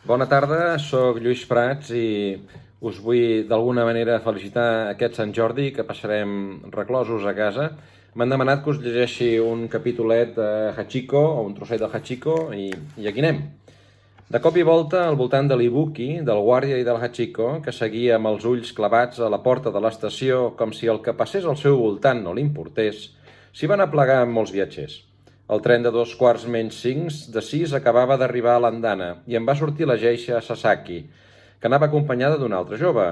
Bona tarda, sóc Lluís Prats i us vull d'alguna manera felicitar aquest Sant Jordi que passarem reclosos a casa. M'han demanat que us llegeixi un capítolet de Hachiko o un trosset de Hachiko i aquí anem. De cop i volta, al voltant de l'Ibuki, del guàrdia i del Hachiko, que seguia amb els ulls clavats a la porta de l'estació com si el que passés al seu voltant no li importés, s'hi van aplegar molts viatgers. El tren de 6:45 acabava d'arribar a l'andana i en va sortir la geisha Sasaki, que anava acompanyada d'un altre jove,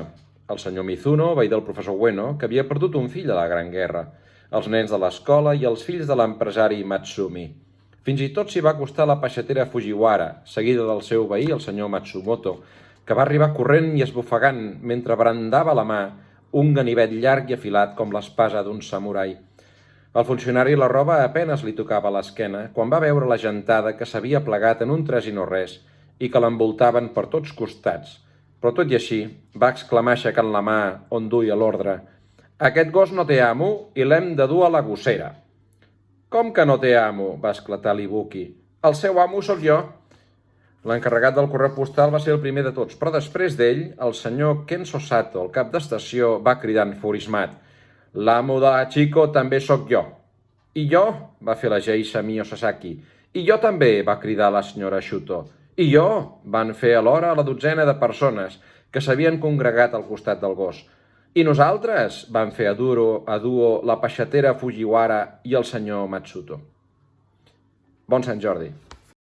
el senyor Mizuno, veí del professor Ueno, que havia perdut un fill a la Gran Guerra, els nens de l'escola i els fills de l'empresari Matsumi. Fins i tot s'hi va acostar la peixatera Fujiwara, seguida del seu veí, el senyor Matsumoto, que va arribar corrent i esbufegant mentre brandava a la mà un ganivet llarg i afilat com l'espasa d'un samurai. Al funcionari la roba apenes li tocava l'esquena quan va veure la gentada que s'havia plegat en un tres i no res i que l'envoltaven per tots costats. Però tot i així, va exclamar aixecant la mà on duia l'ordre: «Aquest gos no té amo i l'hem de dur a la gossera». «Com que no té amo?», va esclatar l'Ibuki. «El seu amo sóc jo». L'encarregat del correu postal va ser el primer de tots, però després d'ell, el senyor Kenso Sato, el cap d'estació, va cridar enfurismat: «L'amo de Hachiko també sóc jo». «I jo?», va fer la geisha Mio Sasaki. «I jo també», va cridar la senyora Shuto. «I jo?», van fer alhora la dotzena de persones que s'havien congregat al costat del gos. «I nosaltres?», van fer a duo la peixatera Fujiwara i el senyor Matsuto. Bon Sant Jordi.